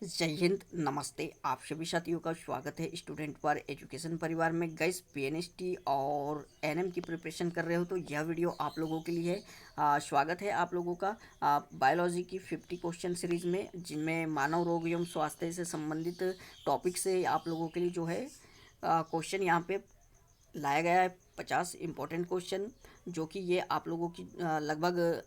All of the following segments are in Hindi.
जय हिंद, नमस्ते। आप सभी साथियों का स्वागत है स्टूडेंट फॉर एजुकेशन परिवार में। गाइस, पीएनएसटी और एनएम की प्रिपरेशन कर रहे हो तो यह वीडियो आप लोगों के लिए है। स्वागत है आप लोगों का बायोलॉजी की 50 क्वेश्चन सीरीज में, जिनमें मानव रोग एवं स्वास्थ्य से संबंधित टॉपिक से आप लोगों के लिए जो है क्वेश्चन यहाँ पे लाया गया है। 50 इम्पोर्टेंट क्वेश्चन, जो कि ये आप लोगों की लगभग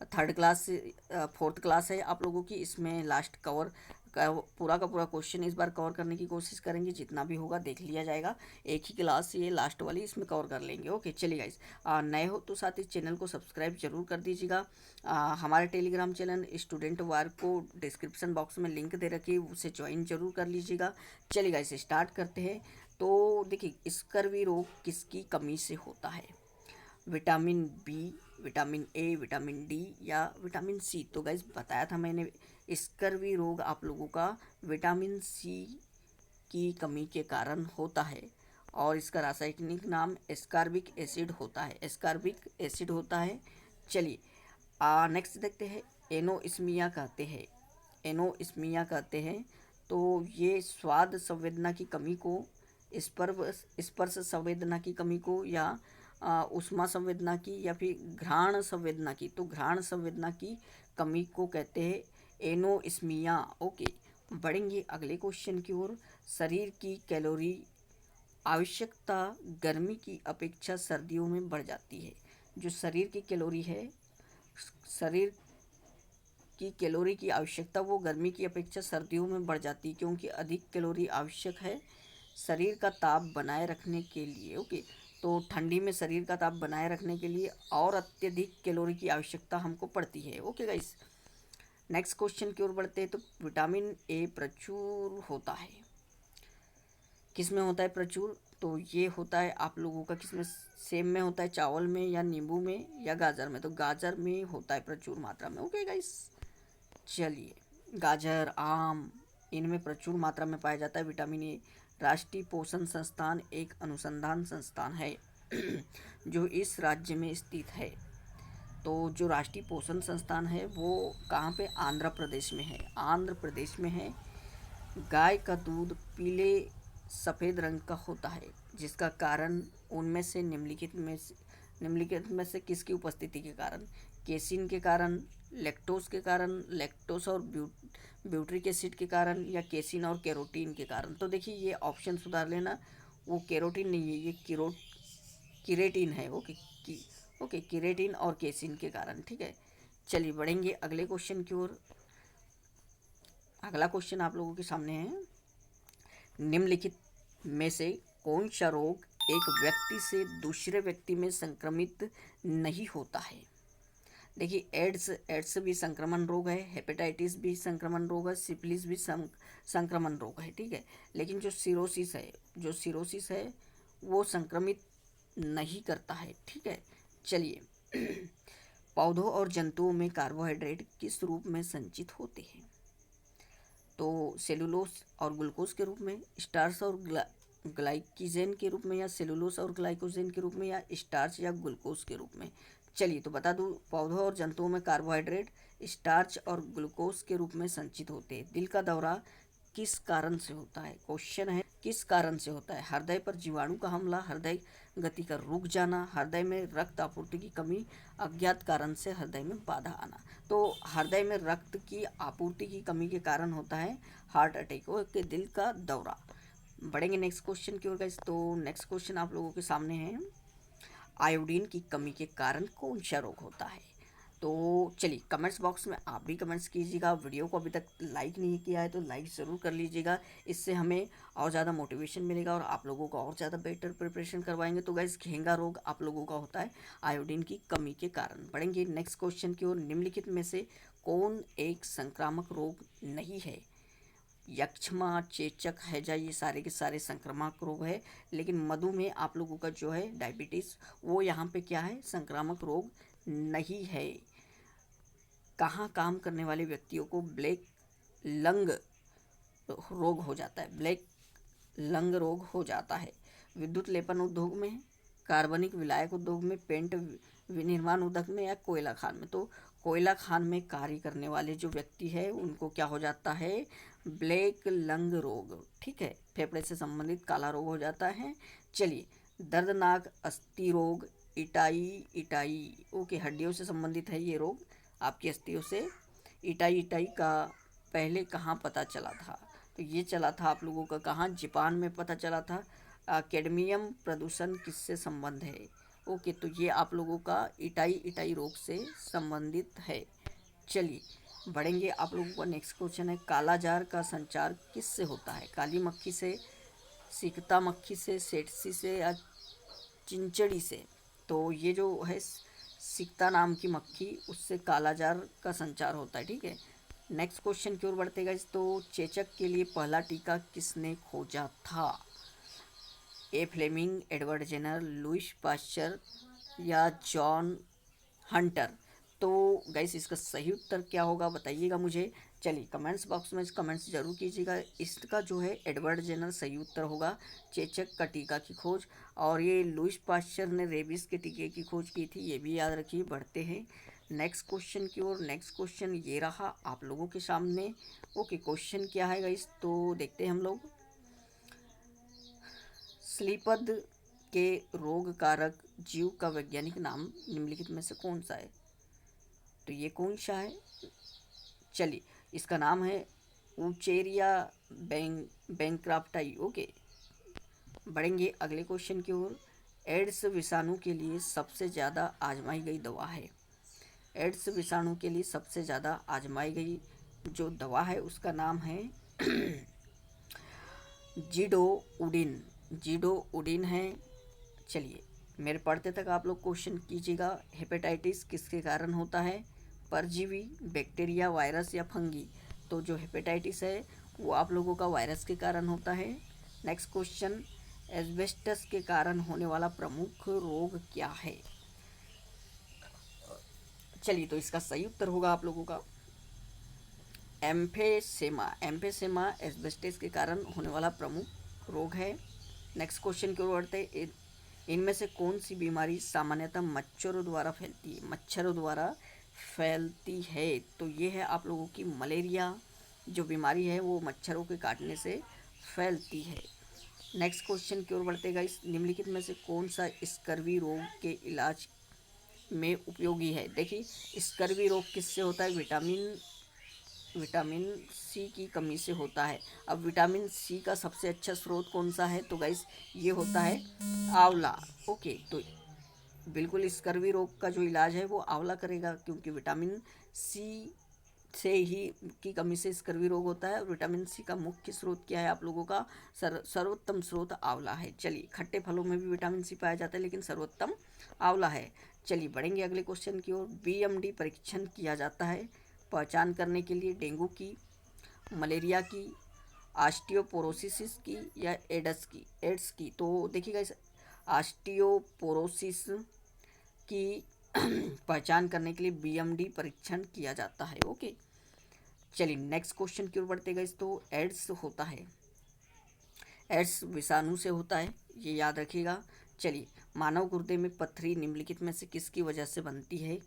थर्ड क्लास से फोर्थ क्लास है आप लोगों की। इसमें लास्ट कवर का पूरा क्वेश्चन इस बार कवर करने की कोशिश करेंगे। जितना भी होगा देख लिया जाएगा। एक ही क्लास ये लास्ट वाली इसमें कवर कर लेंगे। ओके, चलिए गाइस, नए हो तो साथ ही चैनल को सब्सक्राइब जरूर कर दीजिएगा। हमारे टेलीग्राम चैनल स्टूडेंट वार को डिस्क्रिप्शन बॉक्स में लिंक दे रखी है, उसे ज्वाइन जरूर कर लीजिएगा। चलिए गाइस, स्टार्ट करते हैं। तो देखिए, स्कर्वी रोग किसकी कमी से होता है? Vitamin B, vitamin A, vitamin D या विटामिन सी? तो गाइज बताया था मैंने, स्कर्वी रोग आप लोगों का विटामिन सी की कमी के कारण होता है। और इसका रासायनिक नाम एस्कॉर्बिक एसिड होता है। एस्कॉर्बिक एसिड होता है। चलिए नेक्स्ट देखते हैं। एनोइस्मिया कहते हैं, एनोइस्मिया कहते हैं। तो ये स्वाद संवेदना की कमी को, स्पर्श संवेदना की कमी को, या ऊष्मा संवेदना की, या फिर घ्राण संवेदना की, तो घ्राण संवेदना की कमी को कहते हैं एनोइस्मिया। ओके, बढ़ेंगे अगले क्वेश्चन की ओर। शरीर की कैलोरी आवश्यकता गर्मी की अपेक्षा सर्दियों में बढ़ जाती है। जो शरीर की कैलोरी है, शरीर की कैलोरी की आवश्यकता वो गर्मी की अपेक्षा सर्दियों में बढ़ जाती है, क्योंकि अधिक कैलोरी आवश्यक है शरीर का ताप बनाए रखने के लिए। ओके, तो ठंडी में शरीर का ताप बनाए रखने के लिए और अत्यधिक कैलोरी की आवश्यकता हमको पड़ती है। ओके गाइस, नेक्स्ट क्वेश्चन की ओर बढ़ते हैं। तो विटामिन ए प्रचुर होता है, किस में होता है प्रचुर? तो ये होता है आप लोगों का किस में? सेब में होता है, चावल में, या नींबू में, या गाजर में? तो गाजर में होता है प्रचुर मात्रा में। ओके गाइस, चलिए, गाजर, आम, इनमें प्रचुर मात्रा में पाया जाता है विटामिन ए। राष्ट्रीय पोषण संस्थान एक अनुसंधान संस्थान है जो इस राज्य में स्थित है। तो जो राष्ट्रीय पोषण संस्थान है वो कहाँ पे? आंध्र प्रदेश में है। आंध्र प्रदेश में है। गाय का दूध पीले सफ़ेद रंग का होता है, जिसका कारण उनमें से निम्नलिखित में से किसकी उपस्थिति के कारण? केसिन के कारण, लैक्टोज के कारण, लैक्टोज और ब्यूट्रिक एसिड के कारण, या केसिन और कैरोटीन के कारण? तो देखिए, ये ऑप्शन सुधार लेना, वो कैरोटीन नहीं है, ये किरेटिन है। ओके, किरेटिन और केसिन के कारण। ठीक है, चलिए बढ़ेंगे अगले क्वेश्चन की ओर। अगला क्वेश्चन आप लोगों के सामने है। निम्नलिखित में से कौन सा रोग एक व्यक्ति से दूसरे व्यक्ति में संक्रमित नहीं होता है? देखिए, एड्स भी संक्रमण रोग है, हेपेटाइटिस भी संक्रमण रोग है, सिफिलिस भी संक्रमण रोग है। ठीक है, लेकिन जो सिरोसिस है वो संक्रमित नहीं करता है। ठीक है, चलिए पौधों और जंतुओं में कार्बोहाइड्रेट किस रूप में संचित होते हैं? तो सेलुलोस और ग्लूकोज के रूप में, स्टार्च और ग्लाइकोजेन के रूप में, या सेलुलोस और ग्लाइकोजेन के रूप में, या स्टार्च या ग्लूकोज के रूप में? चलिए, तो बता दूं, पौधों और जंतुओं में कार्बोहाइड्रेट स्टार्च और ग्लूकोज के रूप में संचित होते हैं। दिल का दौरा किस कारण से होता है? क्वेश्चन है, किस कारण से होता है? हृदय पर जीवाणु का हमला, हृदय गति का रुक जाना, हृदय में रक्त आपूर्ति की कमी, अज्ञात कारण से हृदय में बाधा आना। तो हृदय में रक्त की आपूर्ति की कमी के कारण होता है हार्ट अटैक के दिल का दौरा। बढ़ेंगे नेक्स्ट क्वेश्चन की ओर गाइस। तो नेक्स्ट क्वेश्चन आप लोगों के सामने है, आयोडीन की कमी के कारण कौन सा रोग होता है? तो चलिए, कमेंट्स बॉक्स में आप भी कमेंट्स कीजिएगा। वीडियो को अभी तक लाइक नहीं किया है तो लाइक ज़रूर कर लीजिएगा, इससे हमें और ज़्यादा मोटिवेशन मिलेगा और आप लोगों को और ज़्यादा बेटर प्रिपरेशन करवाएंगे। तो गाइस, घेंगा रोग आप लोगों का होता है आयोडीन की कमी के कारण। बढ़ेंगे नेक्स्ट क्वेश्चन की ओर। निम्नलिखित में से कौन एक संक्रामक रोग नहीं है? यक्ष्मा, चेचक, हैजा, ये सारे के सारे संक्रामक रोग है, लेकिन मधुमेह आप लोगों का जो है डायबिटीज़, वो यहाँ पे क्या है? संक्रामक रोग नहीं है। कहाँ काम करने वाले व्यक्तियों को ब्लैक लंग रोग हो जाता है? ब्लैक लंग रोग हो जाता है। विद्युत लेपन उद्योग में, कार्बनिक विलायक उद्योग में, पेंट विनिर्माण उद्योग में, या कोयला खान में? तो कोयला खान में कार्य करने वाले जो व्यक्ति है उनको क्या हो जाता है, ब्लैक लंग रोग, ठीक है, फेफड़े से संबंधित काला रोग हो जाता है। चलिए, दर्दनाक अस्थि रोग, इटाई इटाई, ओके, हड्डियों से संबंधित है ये रोग, आपकी अस्थियों से। इटाई इटाई का पहले कहाँ पता चला था, तो ये चला था आप लोगों का कहाँ, जापान में पता चला था। कैडमियम प्रदूषण किससे संबंध है, ओके, तो ये आप लोगों का इटाई इटाई रोग से संबंधित है। चलिए बढ़ेंगे, आप लोगों का नेक्स्ट क्वेश्चन है, कालाजार का संचार किससे होता है, काली मक्खी से, सिकता मक्खी से, सेटसी से या चिंचड़ी से। तो ये जो है सिकता नाम की मक्खी, उससे कालाजार का संचार होता है, ठीक है। नेक्स्ट क्वेश्चन की ओर बढ़ते गए, तो चेचक के लिए पहला टीका किसने खोजा था, A Fleming, Edward Jenner, Louis Pasteur या जॉन हंटर। तो गाइस इसका सही उत्तर क्या होगा बताइएगा मुझे, चलिए कमेंट्स बॉक्स में कमेंट्स जरूर कीजिएगा। इसका जो है एडवर्ड जेनर सही उत्तर होगा, चेचक का टीका की खोज, और ये लुइस पाश्चर ने रेबिस के टीके की खोज की थी, ये भी याद रखिए। बढ़ते हैं नेक्स्ट क्वेश्चन की ओर। नेक्स्ट क्वेश्चन ये रहा आप लोगों के सामने, ओके, क्वेश्चन क्या है गाइस, तो देखते हैं हम लोग। स्लीपद के रोग कारक जीव का वैज्ञानिक नाम निम्नलिखित में से कौन सा है, तो ये कौन सा है, चलिए इसका नाम है ऊचेरिया बैंक्राफ्टाई, ओके। बढ़ेंगे अगले क्वेश्चन की ओर। एड्स विषाणु के लिए सबसे ज़्यादा आजमाई गई दवा है, एड्स विषाणु के लिए सबसे ज़्यादा आजमाई गई जो दवा है उसका नाम है जीडोउडिन, जीडोउडिन है। चलिए मेरे पढ़ते तक आप लोग क्वेश्चन कीजिएगा। हेपेटाइटिस किसके कारण होता है, परजीवी, बैक्टीरिया, वायरस या फंगी। तो जो हेपेटाइटिस है वो आप लोगों का वायरस के कारण होता है। नेक्स्ट क्वेश्चन, एस्बेस्टस के कारण होने वाला प्रमुख रोग क्या है, चलिए तो इसका सही उत्तर होगा आप लोगों का एम्फेसेमा, एम्फेसेमा एस्बेस्टस के कारण होने वाला प्रमुख रोग है। नेक्स्ट क्वेश्चन की ओर बढ़ते, इनमें से कौन सी बीमारी सामान्यतः मच्छरों द्वारा फैलती है, मच्छरों द्वारा फैलती है, तो ये है आप लोगों की मलेरिया, जो बीमारी है वो मच्छरों के काटने से फैलती है। नेक्स्ट क्वेश्चन की ओर बढ़ते गाइस, निम्नलिखित में से कौन सा स्कर्वी रोग के इलाज में उपयोगी है। देखिए स्कर्वी रोग किससे होता है, विटामिन सी की कमी से होता है। अब विटामिन सी का सबसे अच्छा स्रोत कौन सा है, तो गाइस ये होता है आंवला, ओके। तो बिल्कुल स्कर्वी रोग का जो इलाज है वो आंवला करेगा, क्योंकि विटामिन सी से ही की कमी से स्कर्वी रोग होता है। विटामिन सी का मुख्य स्रोत क्या है आप लोगों का, सर्वोत्तम स्रोत आंवला है। चलिए खट्टे फलों में भी विटामिन सी पाया जाता है, लेकिन सर्वोत्तम आंवला है। चलिए बढ़ेंगे अगले क्वेश्चन की ओर। बीएमडी परीक्षण किया जाता है पहचान करने के लिए डेंगू की, मलेरिया की, ऑस्टियोपोरोसिस की या एड्स की। तो देखिएगा इस ऑस्टियोपोरोसिस की पहचान करने के लिए बीएमडी परीक्षण किया जाता है, ओके। चलिए नेक्स्ट क्वेश्चन की ओर बढ़ते गए, तो एड्स होता है, एड्स विषाणु से होता है, ये याद रखिएगा। चलिए मानव गुर्दे में पथरी निम्नलिखित में से किसकी वजह से बनती है,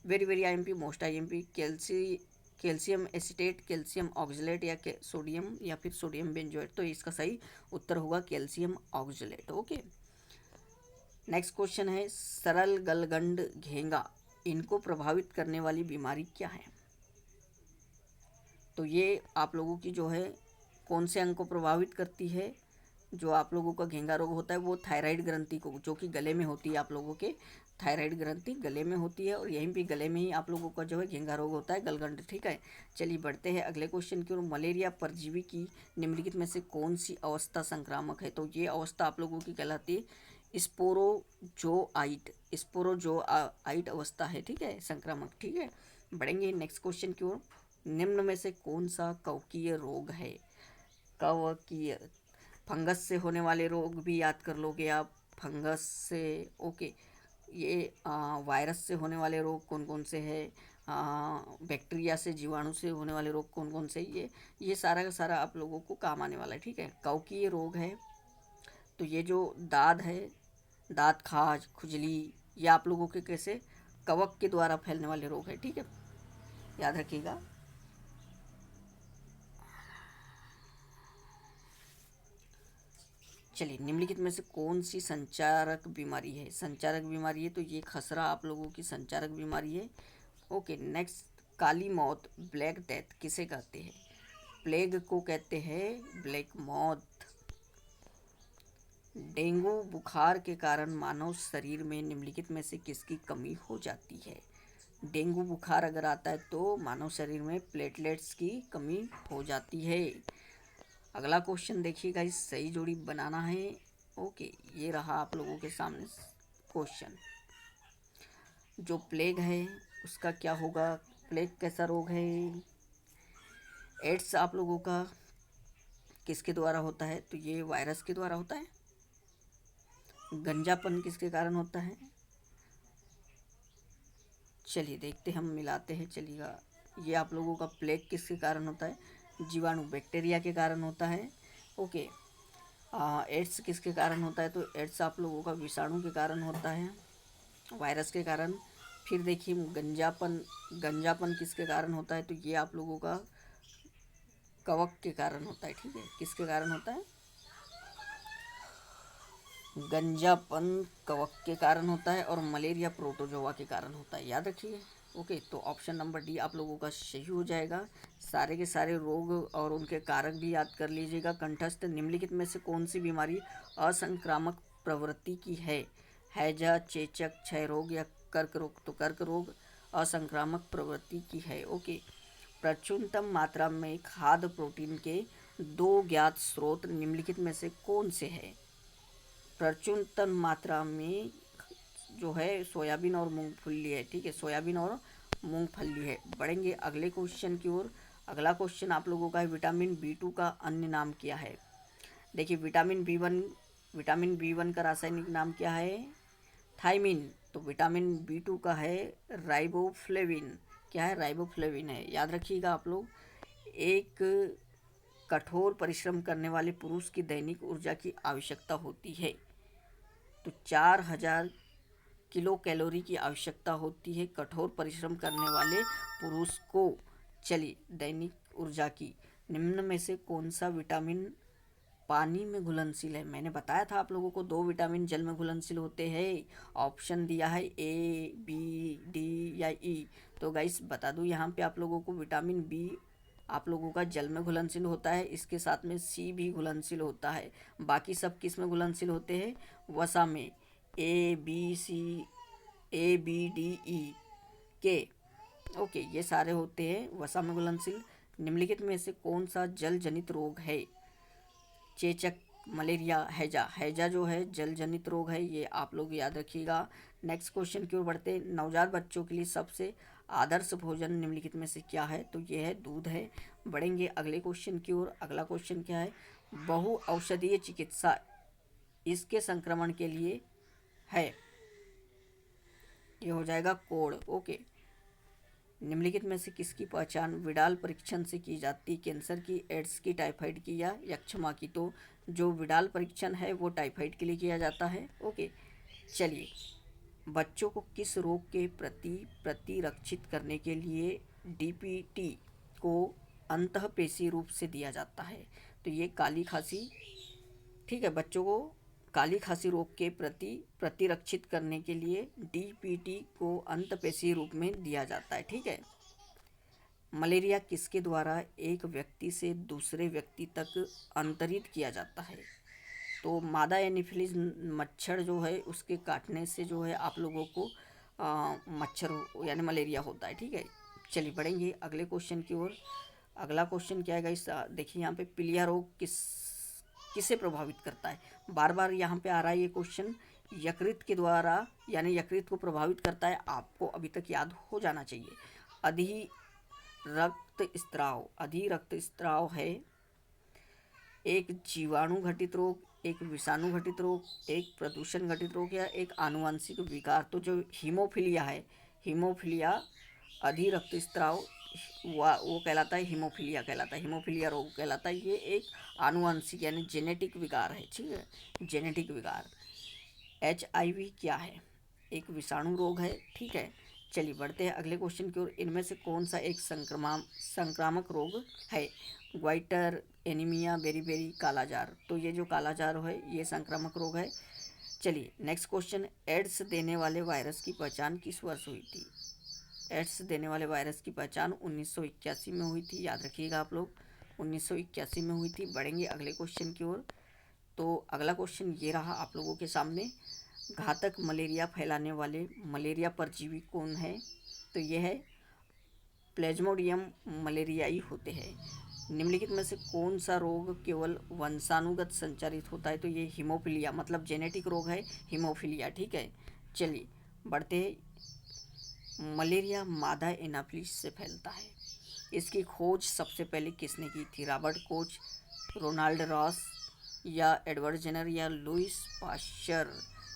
very very IMP, most IMP, calcium acetate, calcium oxalate या सोडियम या फिर सोडियम बेंजोएट। तो इसका सही उत्तर होगा calcium oxalate, okay. Next question है, सरल गलगंड घेंगा, इनको प्रभावित करने वाली बीमारी क्या है, तो ये आप लोगों की जो है कौन से अंग को प्रभावित करती है, जो आप लोगों का घेंगा रोग होता है वो थायराइड ग्रंथि को, जो कि गले में होती है, आप लोगों के थायराइड ग्रंथि गले में होती है, और यहीं भी गले में ही आप लोगों का जो है घेंगा रोग होता है, गलगंड, ठीक है। चलिए बढ़ते हैं अगले क्वेश्चन की ओर। मलेरिया परजीवी की निम्नलिखित में से कौन सी अवस्था संक्रामक है, तो ये अवस्था आप लोगों की कहलाती है स्पोरोजोआइट, स्पोरोजोआइट अवस्था है, ठीक है, संक्रामक, ठीक है। बढ़ेंगे नेक्स्ट क्वेश्चन की ओर। निम्न में से कौन सा कवकीय रोग है, कवकीय, फंगस से होने वाले रोग भी याद कर लोगे आप, फंगस से, ओके। ये वायरस से होने वाले रोग कौन कौन से हैं, बैक्टीरिया से, जीवाणु से होने वाले रोग कौन कौन से, ये सारा का सारा आप लोगों को काम आने वाला है, ठीक है। कवकीय रोग है तो ये जो दाद है, दाँत खाज, खुजली, ये आप लोगों के कैसे कवक के द्वारा फैलने वाले रोग है, ठीक है, याद रखिएगा। चलिए, निम्नलिखित में से कौन सी संचारक बीमारी है? संचारक बीमारी है तो ये खसरा आप लोगों की संचारक बीमारी है। ओके, नेक्स्ट, काली मौत, ब्लैक डेथ किसे कहते हैं? प्लेग को कहते हैं ब्लैक मौत। डेंगू बुखार के कारण मानव शरीर में निम्नलिखित में से किसकी कमी हो जाती है? डेंगू बुखार अगर आता है तो मानव शरीर में प्लेटलेट्स की कमी हो जाती है। अगला क्वेश्चन देखिएगा, इस सही जोड़ी बनाना है। ओके, ये रहा आप लोगों के सामने क्वेश्चन। जो प्लेग है उसका क्या होगा? प्लेग कैसा रोग है? एड्स आप लोगों का किसके द्वारा होता है? तो ये वायरस के द्वारा होता है। गंजापन किसके कारण होता है? चलिए देखते हम मिलाते हैं, चलिएगा। ये आप लोगों का प्लेग किसके कारण होता है? जीवाणु बैक्टीरिया के कारण होता है। ओके, एड्स किसके कारण होता है? तो एड्स आप लोगों का विषाणु के कारण होता है, वायरस के कारण। फिर देखिए गंजापन किसके कारण होता है? तो ये आप लोगों का कवक के कारण होता है, ठीक है। किसके कारण होता है? गंजापन कवक के कारण होता है और मलेरिया प्रोटोजोआ के कारण होता है, याद रखिए। ओके, तो ऑप्शन नंबर डी आप लोगों का सही हो जाएगा। सारे के सारे रोग और उनके कारक भी याद कर लीजिएगा कंठस्थ। निम्नलिखित में से कौन सी बीमारी असंक्रामक प्रवृत्ति की है? हैजा, चेचक, क्षय रोग या कर्क रोग? तो कर्क रोग असंक्रामक प्रवृत्ति की है। ओके, प्रचुरतम मात्रा में खाद्य प्रोटीन के दो ज्ञात स्रोत निम्नलिखित में से कौन से हैं? प्रचुरतम मात्रा में जो है सोयाबीन और मूंगफली है, ठीक है, सोयाबीन और मूंगफली है। बढ़ेंगे अगले क्वेश्चन की ओर। अगला क्वेश्चन आप लोगों का है, विटामिन B2 का अन्य नाम क्या है? देखिए, विटामिन बी वन का रासायनिक नाम क्या है? थायमिन। तो विटामिन B2 का है राइबोफ्लेविन। क्या है? राइबोफ्लेविन है, याद रखिएगा आप लोग। एक कठोर परिश्रम करने वाले पुरुष की दैनिक ऊर्जा की आवश्यकता होती है तो 4000 किलो कैलोरी की आवश्यकता होती है कठोर परिश्रम करने वाले पुरुष को। चलिए, दैनिक ऊर्जा की निम्न में से कौन सा विटामिन पानी में घुलनशील है? मैंने बताया था आप लोगों को 2 विटामिन जल में घुलनशील होते हैं। ऑप्शन दिया है A, B, D या E। तो गाइस बता दूं यहाँ पे आप लोगों को, विटामिन B आप लोगों का जल में घुलनशील होता है, इसके साथ में C भी घुलनशील होता है। बाकी सब किस में घुलनशील होते हैं? वसा में। A, B, D, E के। ओके, ये सारे होते हैं वसा में घुलनशील। निम्नलिखित में से कौन सा जल जनित रोग है? चेचक, मलेरिया, हैजा। हैजा जो है जल जनित रोग है, ये आप लोग याद रखिएगा। नेक्स्ट क्वेश्चन की ओर बढ़ते हैं। नवजात बच्चों के लिए सबसे आदर्श भोजन निम्नलिखित में से क्या है? तो ये है दूध है। बढ़ेंगे अगले क्वेश्चन की ओर। अगला क्वेश्चन क्या है? बहु औषधीय चिकित्सा इसके संक्रमण के लिए है। ये हो जाएगा कोड। ओके, निम्नलिखित में से किसकी पहचान विडाल परीक्षण से की जाती? कैंसर की, एड्स की, टाइफाइड की या यक्षमा की? तो जो विडाल परीक्षण है वो टाइफाइड के लिए किया जाता है। ओके, चलिए, बच्चों को किस रोग के प्रति प्रतिरक्षित करने के लिए DPT को अंतःपेशी रूप से दिया जाता है? तो ये काली खांसी, ठीक है, बच्चों को काली खांसी रोग के प्रति प्रतिरक्षित करने के लिए DPT को अंतःपेशी रूप में दिया जाता है, ठीक है। मलेरिया किसके द्वारा एक व्यक्ति से दूसरे व्यक्ति तक अंतरित किया जाता है? तो मादा एनीफिलीज मच्छर जो है उसके काटने से जो है आप लोगों को मच्छर यानी मलेरिया होता है, ठीक है। चलिए बढ़ेंगे अगले क्वेश्चन की ओर। अगला क्वेश्चन क्या है इस देखिए यहाँ पे, पीलिया रोग किसे प्रभावित करता है? बार बार यहाँ पे आ रहा है ये क्वेश्चन। यकृत के द्वारा यानी यकृत को प्रभावित करता है, आपको अभी तक याद हो जाना चाहिए। अधि रक्त स्त्राव है, एक जीवाणु घटित रोग, एक विषाणु घटित रोग, एक प्रदूषण घटित रोग या एक आनुवंशिक विकार। तो जो हीमोफीलिया है, हीमोफीलिया अधि रक्तस्राव वो कहलाता है, हीमोफीलिया कहलाता है, हीमोफीलिया रोग कहलाता है। ये एक आनुवंशिक यानी जेनेटिक विकार है, ठीक है, जेनेटिक विकार। HIV क्या है? एक विषाणु रोग है, ठीक है। चलिए बढ़ते हैं अगले क्वेश्चन की ओर। इनमें से कौन सा एक संक्रामक रोग है? ग्वाइटर, एनीमिया, बेरी कालाजार। तो ये जो कालाजार है ये संक्रामक रोग है। चलिए नेक्स्ट क्वेश्चन, एड्स देने वाले वायरस की पहचान किस वर्ष हुई थी? एड्स देने वाले वायरस की पहचान 1981 में हुई थी, याद रखिएगा आप लोग, 1981 में हुई थी। बढ़ेंगे अगले क्वेश्चन की ओर। तो अगला क्वेश्चन ये रहा आप लोगों के सामने, घातक मलेरिया फैलाने वाले मलेरिया परजीवी कौन है? तो ये है प्लेज्मोडियम मलेरियाई होते हैं। निम्नलिखित में से कौन सा रोग केवल वंशानुगत संचारित होता है? तो ये हीमोफीलिया, मतलब जेनेटिक रोग है हीमोफीलिया, ठीक है। चलिए बढ़ते हैं, मलेरिया मादा एनाफिलिस से फैलता है। इसकी खोज सबसे पहले किसने की थी? रॉबर्ट कोच, रोनाल्ड रॉस, या एडवर्ड जेनर, या लुइस पाश्चर।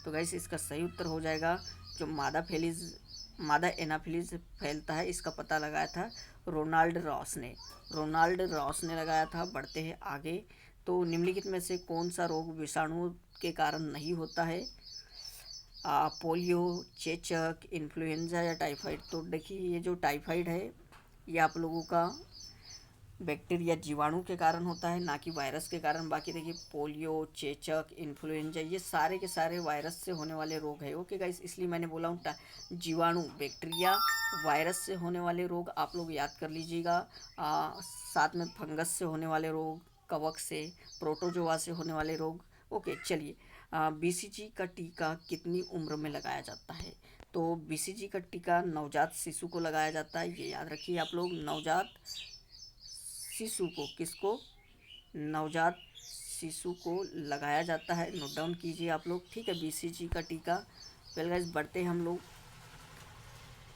तो गैस इसका सही उत्तर हो जाएगा जो मादा एनाफिलिस फैलता है, इसका पता लगाया था रोनाल्ड रॉस ने लगाया था। बढ़ते हैं आगे। तो निम्नलिखित में से कौन सा रोग विषाणु के कारण नहीं होता है? पोलियो, चेचक, इन्फ्लुएंजा या टाइफाइड। तो देखिए ये जो टाइफाइड है ये आप लोगों का बैक्टीरिया जीवाणु के कारण होता है, ना कि वायरस के कारण। बाकी देखिए पोलियो, चेचक, इन्फ्लुएंजा ये सारे के सारे वायरस से होने वाले रोग है। ओके गाइस, इसलिए मैंने बोला हूँ जीवाणु, बैक्टीरिया, वायरस से होने वाले रोग आप लोग याद कर लीजिएगा। साथ में फंगस से होने वाले रोग, कवक से, प्रोटोजोआ से होने वाले रोग। ओके चलिए, बीसीजी का टीका कितनी उम्र में लगाया जाता है? तो बीसीजी का टीका नवजात शिशु को लगाया जाता है, ये याद रखिए आप लोग। नवजात शिशु को, किसको? नवजात शिशु को लगाया जाता है, नोट डाउन कीजिए आप लोग, ठीक है, बीसीजी का टीका। वेल गाइस बढ़ते हैं हम लोग।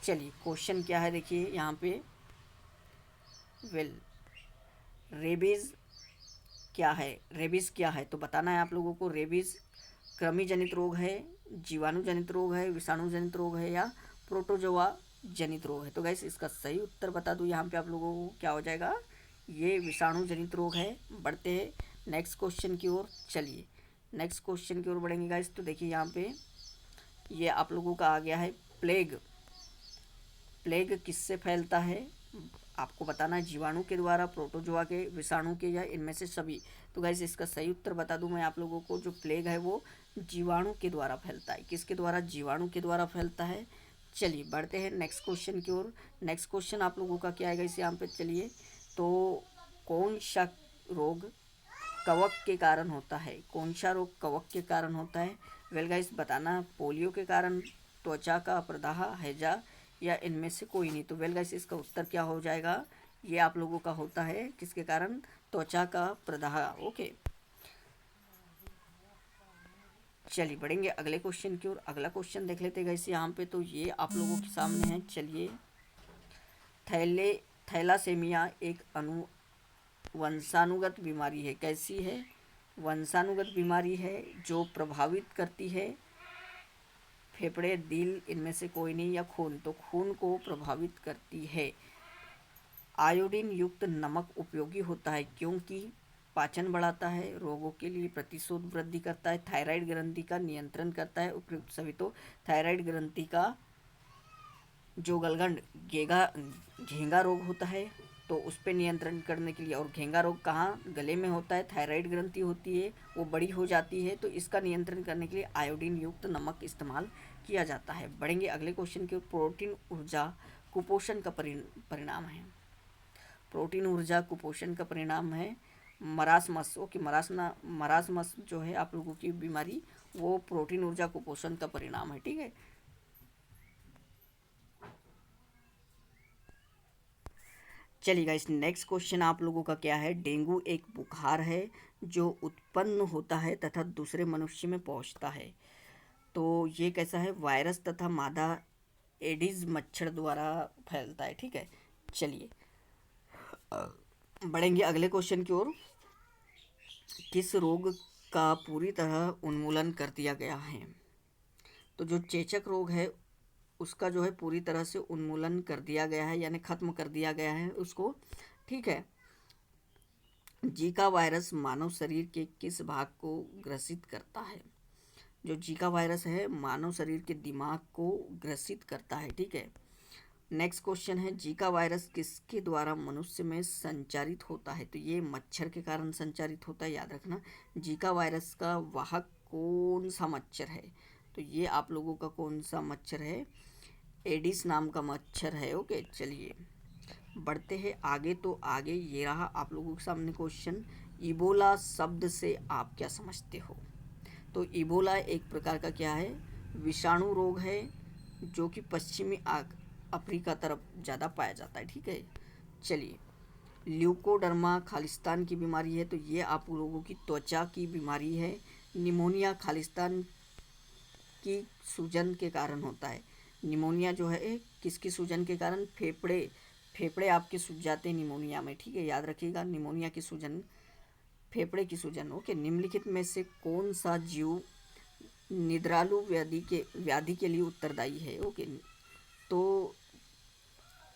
चलिए क्वेश्चन क्या है देखिए यहाँ पे। वेल रेबीज क्या है? रेबीज क्या है तो बताना है आप लोगों को। रेबीज कृमि जनित रोग है, जीवाणु जनित रोग है, विषाणु जनित रोग है, या प्रोटोजोआ जनित रोग है? तो गाइस इसका सही उत्तर बता दूं यहाँ पे आप लोगों को, क्या हो जाएगा? ये विषाणु जनित रोग है। बढ़ते हैं नेक्स्ट क्वेश्चन की ओर। चलिए नेक्स्ट क्वेश्चन की ओर बढ़ेंगे गाइस। तो देखिए यहाँ पे ये आप लोगों का आ गया है प्लेग। प्लेग किससे फैलता है? आपको बताना है जीवाणु के द्वारा, प्रोटोजोआ के, विषाणु के, या इनमें से सभी। तो गाइस इसका सही उत्तर बता दूं मैं आप लोगों को, जो प्लेग है वो जीवाणु के द्वारा फैलता है। किसके द्वारा? जीवाणु के द्वारा फैलता है। चलिए बढ़ते हैं नेक्स्ट क्वेश्चन की ओर। नेक्स्ट क्वेश्चन आप लोगों का क्या आएगा इस यहाँ पे? चलिए, तो कौन सा रोग कवक के कारण होता है? कौन सा रोग कवक के कारण होता है? वेल गाइस बताना, पोलियो के कारण, त्वचा का प्रदाह, हैजा, या इनमें से कोई नहीं। तो वेल गाइस इसका उत्तर क्या हो जाएगा? ये आप लोगों का होता है किसके कारण? त्वचा का प्रदाह। ओके चलिए बढ़ेंगे अगले क्वेश्चन की ओर। अगला क्वेश्चन देख लेते गाइस यहाँ पे। तो ये आप लोगों के सामने है। चलिए, थैलासेमिया एक वंशानुगत बीमारी है। कैसी है? वंशानुगत बीमारी है जो प्रभावित करती है फेफड़े, दिल, इनमें से कोई नहीं, या खून। तो खून को प्रभावित करती है। आयोडीन युक्त नमक उपयोगी होता है क्योंकि पाचन बढ़ाता है, रोगों के लिए प्रतिशोध वृद्धि करता है, थायराइड ग्रंथि का नियंत्रण करता है। उपयुक्त सभी। तो थायराइड ग्रंथि का जो गलगंड घेंगा रोग होता है तो उस पर नियंत्रण करने के लिए, और घेंगा रोग कहाँ? गले में होता है, थायराइड ग्रंथि होती है वो बड़ी हो जाती है, तो इसका नियंत्रण करने के लिए आयोडीन युक्त नमक इस्तेमाल किया जाता है। बढ़ेंगे अगले क्वेश्चन की ओर। प्रोटीन ऊर्जा कुपोषण का परिणाम है। प्रोटीन ऊर्जा कुपोषण का परिणाम है। मरासमस, ओके, मरासमस जो है आप लोगों की बीमारी, वो प्रोटीन ऊर्जा कुपोषण का परिणाम है, ठीक है। चलिए गाइस नेक्स्ट क्वेश्चन आप लोगों का क्या है? डेंगू एक बुखार है जो उत्पन्न होता है तथा दूसरे मनुष्य में पहुंचता है। तो ये कैसा है? वायरस तथा मादा एडिस मच्छर द्वारा फैलता है, ठीक है। चलिए बढ़ेंगे अगले क्वेश्चन की ओर। किस रोग का पूरी तरह उन्मूलन कर दिया गया है? तो जो चेचक रोग है उसका जो है पूरी तरह से उन्मूलन कर दिया गया है, यानी खत्म कर दिया गया है उसको, ठीक है। जीका वायरस मानव शरीर के किस भाग को ग्रसित करता है? जो जीका वायरस है मानव शरीर के दिमाग को ग्रसित करता है, ठीक है। नेक्स्ट क्वेश्चन है, जीका वायरस किसके द्वारा मनुष्य में संचारित होता है? तो ये मच्छर के कारण संचारित होता है, याद रखना। जीका वायरस का वाहक कौन सा मच्छर है? तो ये आप लोगों का कौन सा मच्छर है? एडिस नाम का मच्छर है। ओके, चलिए बढ़ते हैं आगे। तो आगे ये रहा आप लोगों के सामने क्वेश्चन, इबोला शब्द से आप क्या समझते हो? तो इबोला एक प्रकार का क्या है? विषाणु रोग है जो कि पश्चिमी अफ्रीका तरफ ज़्यादा पाया जाता है। ठीक है, चलिए ल्यूकोडर्मा खालिस्तान की बीमारी है, तो ये आप लोगों की त्वचा की बीमारी है। निमोनिया खालिस्तान की सूजन के कारण होता है। निमोनिया जो है किसकी सूजन के कारण? फेफड़े फेफड़े आपके सूज जाते हैं निमोनिया में। ठीक है, याद रखिएगा, निमोनिया की सूजन फेफड़े की सूजन। ओके, निम्नलिखित में से कौन सा जीव निद्रालु व्याधि के लिए उत्तरदायी है? ओके, तो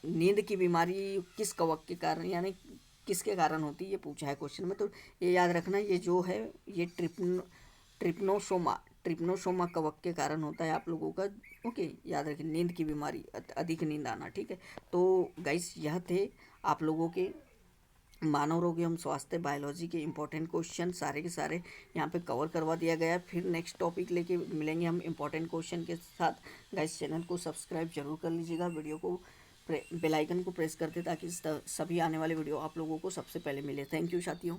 नींद की बीमारी किस कवक के कारण यानी किसके कारण होती है, ये पूछा है क्वेश्चन में। तो ये याद रखना, ये जो है ये ट्रिप्नोसोमा कवक के कारण होता है आप लोगों का। ओके, याद रखिए, नींद की बीमारी, अधिक नींद आना। ठीक है, तो गाइस यह थे आप लोगों के मानव रोग एवं स्वास्थ्य बायोलॉजी के इंपॉर्टेंट क्वेश्चन सारे के सारे यहाँ पे कवर करवा दिया गया है। फिर नेक्स्ट टॉपिक लेके मिलेंगे हम इंपॉर्टेंट क्वेश्चन के साथ। गाइस चैनल को सब्सक्राइब जरूर कर लीजिएगा, वीडियो को बेल आइकन को प्रेस करते ताकि सभी आने वाले वीडियो आप लोगों को सबसे पहले मिले। थैंक यू साथियों।